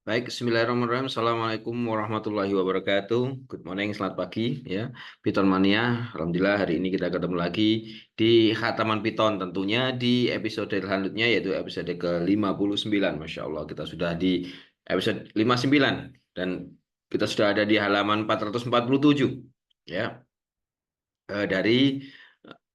Baik, Bismillahirrahmanirrahim. Assalamualaikum warahmatullahi wabarakatuh. Good morning, selamat pagi ya. Python Mania, Alhamdulillah hari ini kita ketemu lagi di Khataman Python. Tentunya di episode selanjutnya yaitu episode ke-59. Masya Allah, kita sudah di episode 59 dan kita sudah ada di halaman 447 ya. Dari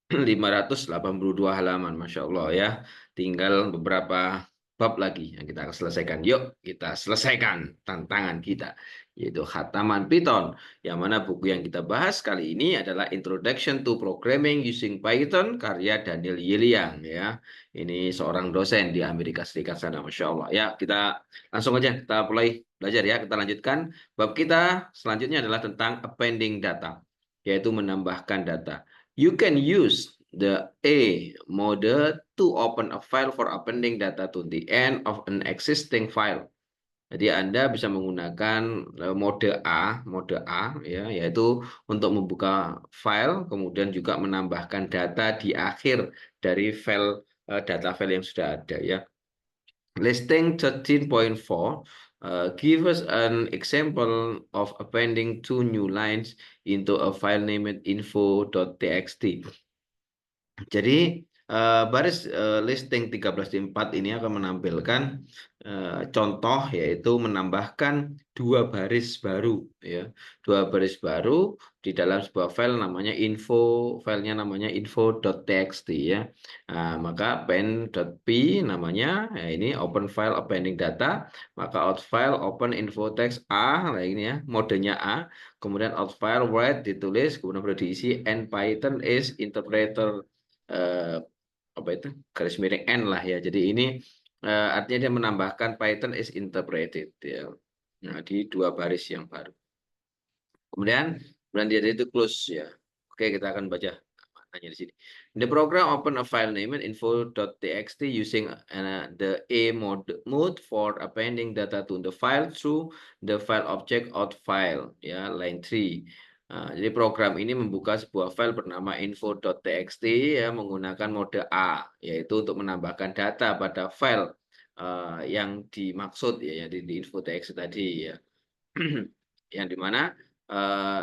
582 halaman, Masya Allah ya. Tinggal beberapa bab lagi yang kita akan selesaikan. Yuk, kita selesaikan tantangan kita, yaitu Khataman Python. Yang mana buku yang kita bahas kali ini adalah Introduction to Programming Using Python, karya Daniel Yiliang ya. Ini seorang dosen di Amerika Serikat sana, Masya Allah. Ya, kita langsung aja, kita mulai belajar ya. Kita lanjutkan. Bab kita selanjutnya adalah tentang appending data, yaitu menambahkan data. You can use the A mode to open a file for appending data to the end of an existing file. Jadi Anda bisa menggunakan mode A ya, yaitu untuk membuka file, kemudian juga menambahkan data di akhir dari file data file yang sudah ada ya. Listing 13.4 give us an example of appending two new lines into a file named info.txt. Jadi baris listing 13.4 ini akan menampilkan contoh, yaitu menambahkan dua baris baru ya. Dua baris baru di dalam sebuah file namanya filenya namanya info.txt ya. Nah, maka pen.p namanya ya, ini open file appending data, maka out file open info text A, nah ini ya, modenya A. Kemudian out file write ditulis, kemudian boleh diisi, and Python is interpreter eh, apa itu, garis miring n lah ya. Jadi ini artinya dia menambahkan Python is interpreted ya. Nah, di dua baris yang baru. Kemudian dia itu close ya. Oke, kita akan baca maknanya di sini. The program open a file named info.txt using the A mode for appending data to the file through the file object out file ya, line 3. Nah, jadi program ini membuka sebuah file bernama info.txt ya, menggunakan mode A, yaitu untuk menambahkan data pada file yang dimaksud ya, yang di info.txt tadi ya. Yang dimana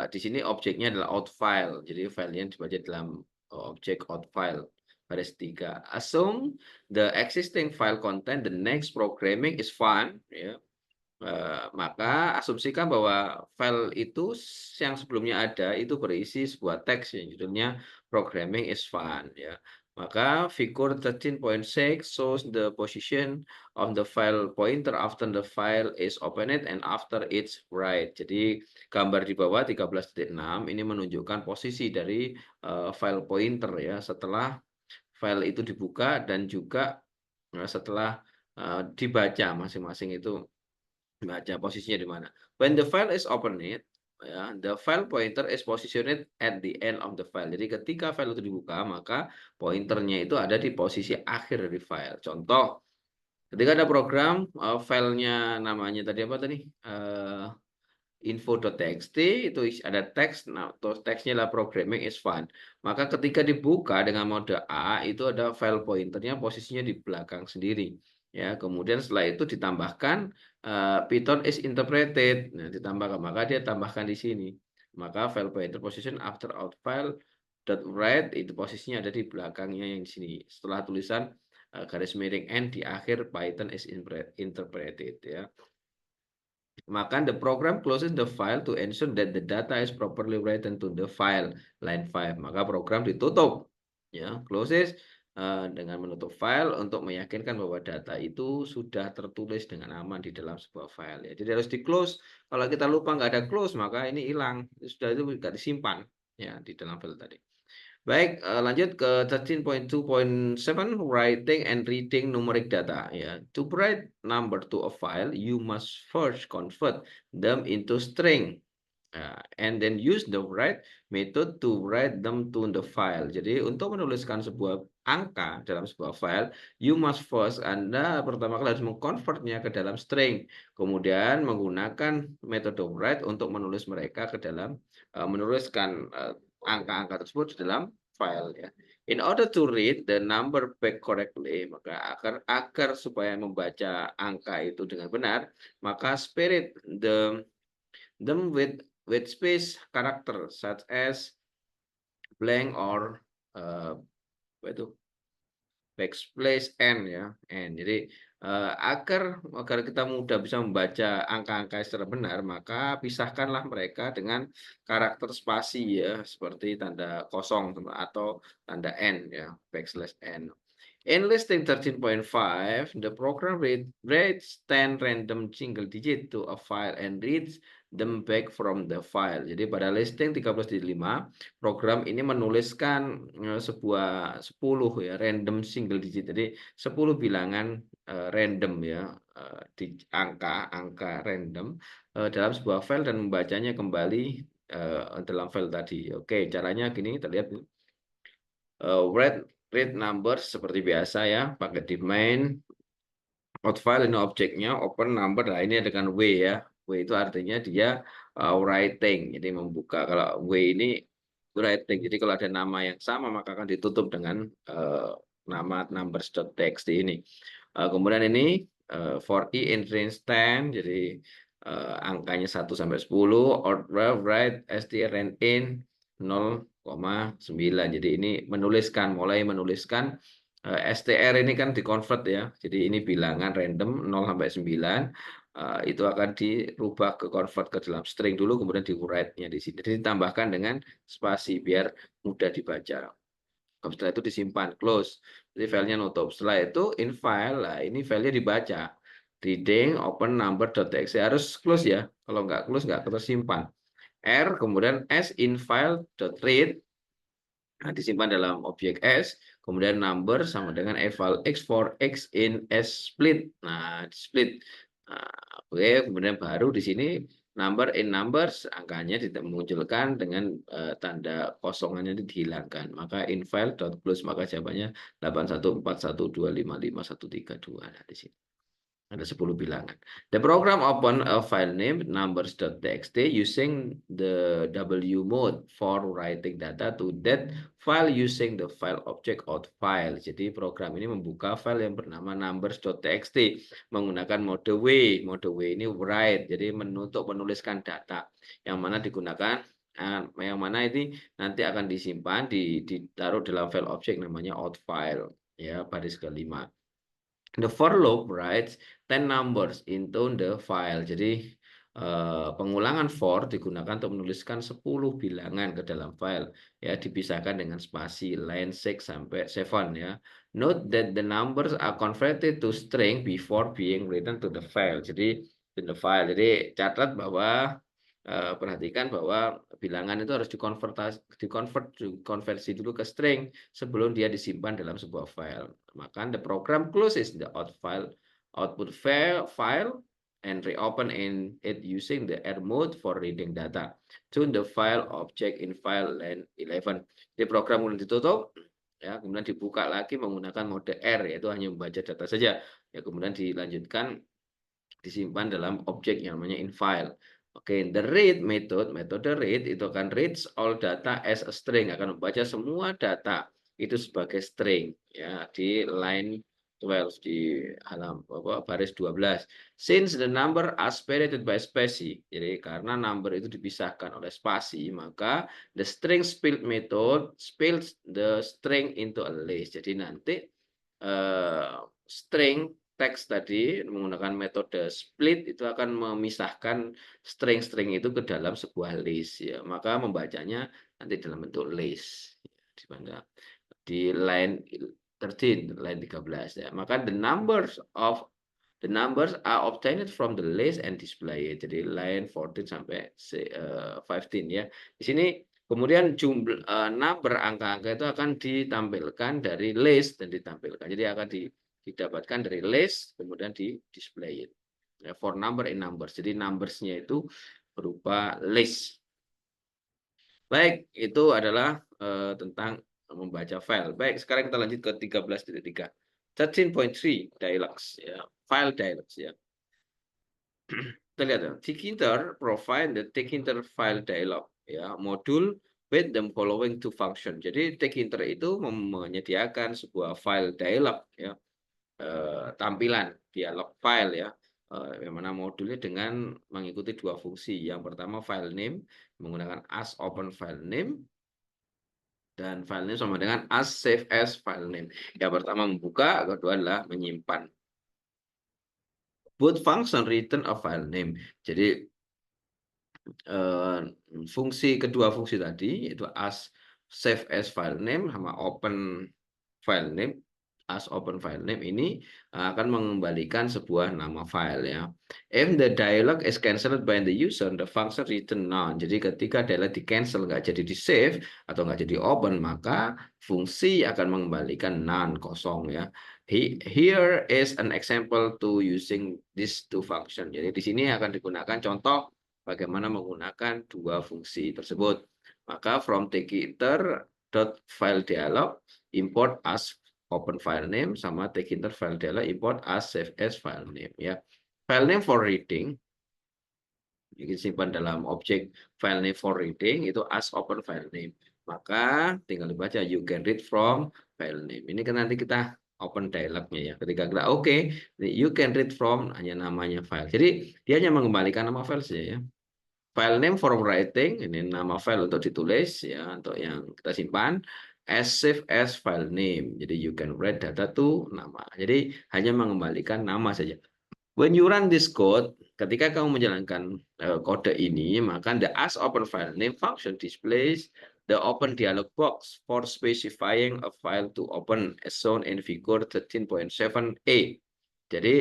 di sini objeknya adalah out file, jadi filenya dibaca dalam objek out file. Baris 3. Assume the existing file content the next programming is fine ya. Maka asumsikan bahwa file itu yang sebelumnya ada itu berisi sebuah teks yang judulnya programming is fun ya. Maka figure 13.6 shows the position of the file pointer after the file is opened and after it's write. Jadi gambar di bawah 13.6 ini menunjukkan posisi dari file pointer ya, setelah file itu dibuka dan juga setelah dibaca masing-masing itu baca posisinya di mana. When the file is opened, ya, the file pointer is positioned at the end of the file. Jadi ketika file itu dibuka, maka pointernya itu ada di posisi akhir dari file. Contoh, ketika ada program filenya namanya tadi apa tadi? Info.txt itu ada teks, nah teksnya adalah programming is fun. Maka ketika dibuka dengan mode A itu ada file pointernya posisinya di belakang sendiri ya. Kemudian setelah itu ditambahkan Python is interpreted, nah ditambahkan, maka dia tambahkan di sini, maka file pointer position after out file dot write itu posisinya ada di belakangnya yang di sini setelah tulisan garis miring n di akhir Python is interpreted ya. Maka the program closes the file to ensure that the data is properly written to the file, line 5. Maka program ditutup ya, closes dengan menutup file untuk meyakinkan bahwa data itu sudah tertulis dengan aman di dalam sebuah file ya. Jadi harus di close. Kalau kita lupa nggak ada close, maka ini hilang, sudah itu nggak disimpan ya di dalam file tadi. Baik, lanjut ke 13.2.7 writing and reading numeric data ya. To write number to a file, you must first convert them into string. And then use the write method to write them to the file. Jadi untuk menuliskan sebuah angka dalam sebuah file, you must first, Anda pertama kali harus mengkonvertnya ke dalam string. Kemudian menggunakan metode write untuk menulis mereka ke dalam menuliskan angka-angka tersebut di dalam file ya. In order to read the number back correctly, maka agar supaya membaca angka itu dengan benar, maka spirit them with space character such as blank or apa itu backspace n ya n. Jadi agar kita mudah bisa membaca angka-angka secara benar, maka pisahkanlah mereka dengan karakter spasi ya, seperti tanda kosong atau tanda n ya, backslash n. In listing 13.5, the program reads 10 random single digit to a file and reads them back from the file. Jadi pada listing 13.5, program ini menuliskan sebuah 10 ya random single digit. Jadi 10 bilangan random ya di angka random dalam sebuah file dan membacanya kembali dalam file tadi. Oke, caranya gini kita lihat. Read numbers seperti biasa ya, pakai di main. Out file ini objeknya, open number. Nah ini dengan W ya. W itu artinya dia writing, jadi membuka. Kalau W ini writing, jadi kalau ada nama yang sama maka akan ditutup dengan nama numbers.txt ini. Kemudian ini for i in range 10, jadi angkanya 1 sampai 10, or write strn in 0,9. Jadi ini mulai menuliskan str ini kan di-convert ya. Jadi ini bilangan random 0 sampai 9. Itu akan dirubah ke convert ke dalam string dulu, kemudian di write-nya di sini. Jadi ditambahkan dengan spasi biar mudah dibaca. Setelah itu disimpan, close. Jadi filenya nutup. Setelah itu in file, lah ini filenya dibaca. Reading open number.txt harus close ya. Kalau nggak close nggak tersimpan. R kemudian s in file.read. Nah, disimpan dalam objek S, kemudian number sama dengan eval x for x in S split. Nah, split. Nah, oke, kemudian baru di sini number in numbers, angkanya dimunculkan dengan tanda kosongannya dihilangkan. Maka in file dot close, maka jawabannya 8141255132. Nah, di sini ada 10 bilangan. The program open a file name numbers.txt using the W mode for writing data to that file using the file object out file. Jadi program ini membuka file yang bernama numbers.txt menggunakan mode W. Mode W ini write, jadi menuliskan data yang mana digunakan yang mana ini nanti akan disimpan ditaruh dalam file object namanya out file ya, baris kelima. The for loop writes 10 numbers into the file. Jadi pengulangan for digunakan untuk menuliskan 10 bilangan ke dalam file ya, dipisahkan dengan spasi line 6 sampai 7 ya. Note that the numbers are converted to string before being written to the file. Jadi in the file. Jadi catat bahwa perhatikan bahwa bilangan itu harus dikonversi dulu ke string sebelum dia disimpan dalam sebuah file. Maka the program closes the output file and reopen in it using the R mode for reading data to the file object in file line 11. Jadi program kemudian ditutup ya, kemudian dibuka lagi menggunakan mode R, yaitu hanya membaca data saja ya, kemudian dilanjutkan disimpan dalam objek yang namanya in file. Oke, the read metode read itu akan reads all data as a string, akan membaca semua data itu sebagai string ya di line 12 di baris 12. Since the number are separated by spacing, jadi karena number itu dipisahkan oleh spasi, maka the string split method splits the string into a list. Jadi nanti string teks tadi menggunakan metode split itu akan memisahkan string-string itu ke dalam sebuah list ya. Maka membacanya nanti dalam bentuk list di line 13, line 13 ya. Maka the numbers are obtained from the list and display. Jadi line 14 sampai 15 ya. Di sini kemudian jumlah number angka-angka itu akan ditampilkan dari list dan ditampilkan. Jadi akan didapatkan dari list kemudian di display ya, for number in numbers. Jadi numbersnya itu berupa list. Baik, itu adalah tentang membaca file. Baik, sekarang kita lanjut ke 13.3. 13.3 dialogues ya, file dialogues ya. Kita lihat ya, Tkinter provide the Tkinter file dialog ya, modul with the following two function. Jadi Tkinter itu menyediakan sebuah file dialog ya, tampilan dialog file ya, yang mana modulnya dengan mengikuti dua fungsi. Yang pertama file name menggunakan as open file name, dan file name sama dengan as save as file name. Yang pertama membuka, kedua adalah menyimpan. Both function return a file name. Jadi kedua fungsi tadi yaitu as save as file name sama open file name, as open file name ini akan mengembalikan sebuah nama file ya. If the dialog is cancelled by the user, the function return none. Jadi ketika dialog di cancel, nggak jadi di save atau nggak jadi open, maka fungsi akan mengembalikan none, kosong ya. Here is an example to using these two function. Jadi di sini akan digunakan contoh bagaimana menggunakan dua fungsi tersebut. Maka from tkinter.file dialog import as open file name sama tkinter file dialog import as save as file name ya. File name for reading ini simpan dalam objek file name for reading itu as open file name. Maka tinggal dibaca you can read from file name. Ini kan nanti kita open dialognya ya. Ketika kita oke, you can read from hanya namanya file. Jadi dia hanya mengembalikan nama file saja ya. File name for writing, ini nama file untuk ditulis ya, untuk yang kita simpan. As save as file name, jadi you can write data to nama. Jadi hanya mengembalikan nama saja. When you run this code, ketika kamu menjalankan kode ini, maka the as open file name function displays the open dialog box for specifying a file to open as shown in figure 13.7a. Jadi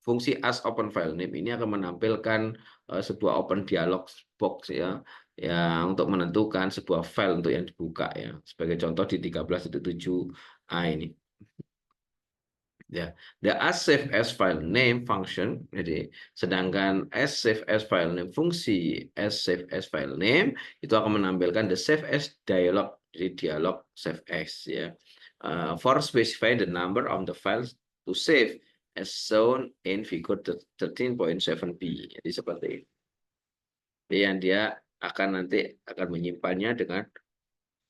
fungsi as open file name ini akan menampilkan sebuah open dialog box ya, yang untuk menentukan sebuah file untuk yang dibuka ya. Sebagai contoh di 13.7a ini. Ya, the as save as file name function. Jadi, sedangkan as save as file name fungsi as save as file name itu akan menampilkan the save as dialog, jadi dialog save as ya. For specify the number of the files to save as shown in figure 13.7b. Jadi seperti ini. Yang dia akan nanti akan menyimpannya dengan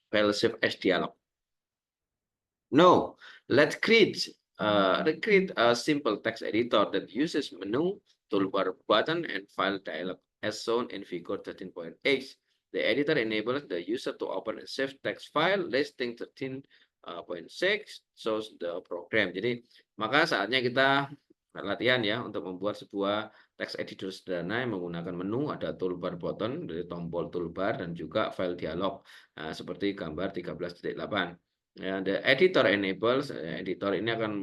file save as dialog. No, let's create a simple text editor that uses menu, toolbar button, and file dialog as shown in figure 13.8. The editor enables the user to open a save text file. Listing 13.6 shows the program. Jadi, maka saatnya kita latihan ya untuk membuat sebuah text editor sederhana yang menggunakan menu, ada toolbar button, dari tombol toolbar, dan juga file dialog. Nah, seperti gambar 13.8. Ya, the editor enables, editor ini akan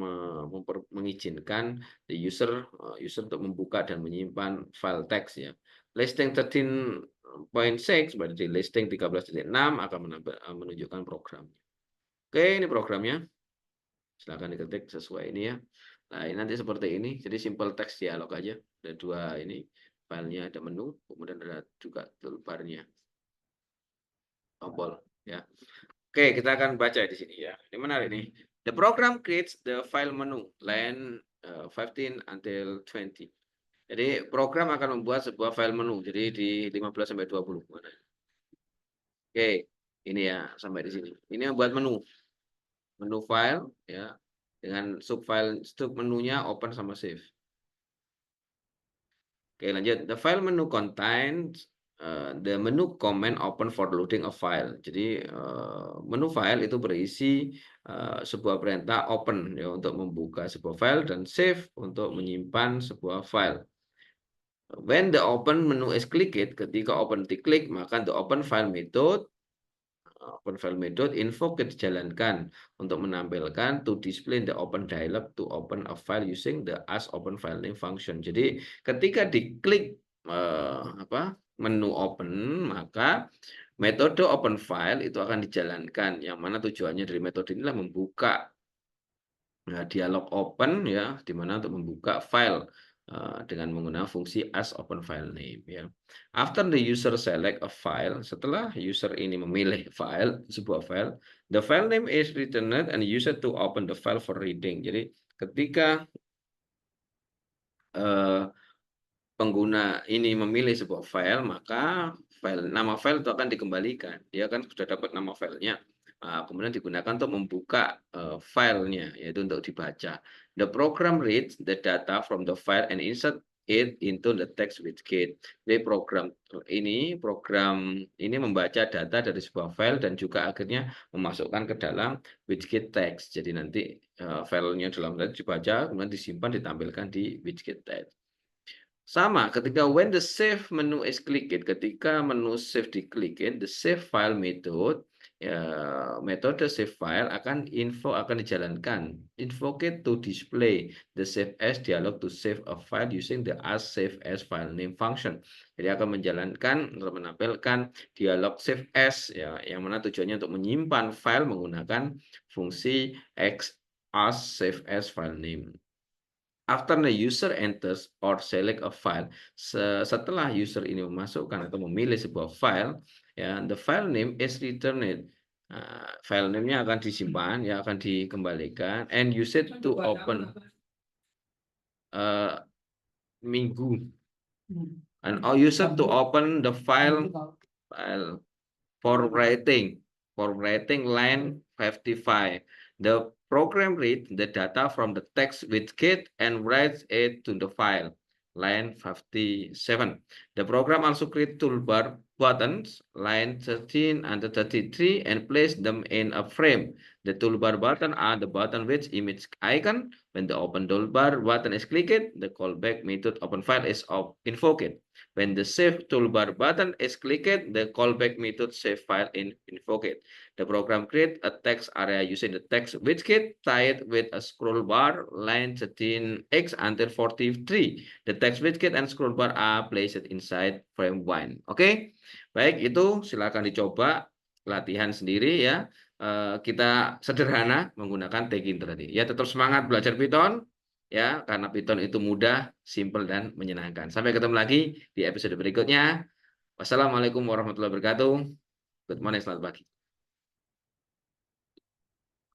mengizinkan the user untuk membuka dan menyimpan file teks ya. Listing 13.6 berarti listing 13.6 akan menunjukkan programnya. Oke, ini programnya. Silakan diketik sesuai ini ya. Nah, ini nanti seperti ini. Jadi simple text dialog aja. Ada dua ini filenya, ada menu, kemudian ada juga toolbarnya. Tombol ya. Oke, kita akan baca di sini ya. Ini menarik nih. The program creates the file menu line 15 until 20. Jadi program akan membuat sebuah file menu. Jadi di 15 sampai 20. Oke, ini ya sampai di sini. Ini membuat menu. Menu file ya dengan subfile menunya open sama save. Oke, lanjut. The file menu contains the menu command open for loading a file. Jadi menu file itu berisi sebuah perintah open ya untuk membuka sebuah file dan save untuk menyimpan sebuah file. When the open menu is clicked, ketika open diklik, maka the open file method invoke dijalankan untuk menampilkan to display the open dialog to open a file using the as open file name function. Jadi ketika diklik menu open, maka metode open file itu akan dijalankan, yang mana tujuannya dari metode inilah membuka dialog open ya, di mana untuk membuka file dengan menggunakan fungsi as open file name ya. After the user select a file, setelah user ini memilih sebuah file, the file name is returned and user to open the file for reading. Jadi ketika pengguna ini memilih sebuah file, maka nama file itu akan dikembalikan. Dia kan sudah dapat nama filenya. Kemudian digunakan untuk membuka filenya, yaitu untuk dibaca. The program reads the data from the file and insert it into the text widget. Jadi program ini membaca data dari sebuah file dan juga akhirnya memasukkan ke dalam widget text. Jadi nanti filenya dalam teks dibaca, kemudian disimpan, ditampilkan di widget text. Sama ketika when the save menu is clicked, ketika menu save diklik, the save file method, metode save file akan dijalankan. Invoke to display the save as dialog to save a file using the as save as file name function. Jadi akan menjalankan atau menampilkan dialog save as, ya, yang mana tujuannya untuk menyimpan file menggunakan fungsi as save as file name. After the user enters or select a file, setelah user ini memasukkan atau memilih sebuah file, ya, the file name is returned. File name-nya akan disimpan, ya, akan dikembalikan, and use it to open minggu, and user to open the file for writing line 55. The program reads the data from the text widget and writes it to the file line 57. The program also creates toolbar buttons line 13 and 33 and place them in a frame. The toolbar button are the button with image icon. When the open toolbar button is clicked, the callback method open file is invoked. When the save toolbar button is clicked, the callback method save file is invoked. The program creates a text area using the text widget tied with a scroll bar line 13x until 43. The text widget and scroll bar are placed inside frame 1. Oke, baik, itu silakan dicoba latihan sendiri ya. Kita sederhana menggunakan tagging tadi. Ya, tetap semangat belajar Python. Ya, karena Python itu mudah, simple, dan menyenangkan. Sampai ketemu lagi di episode berikutnya. Wassalamualaikum warahmatullahi wabarakatuh. Good morning, selamat pagi.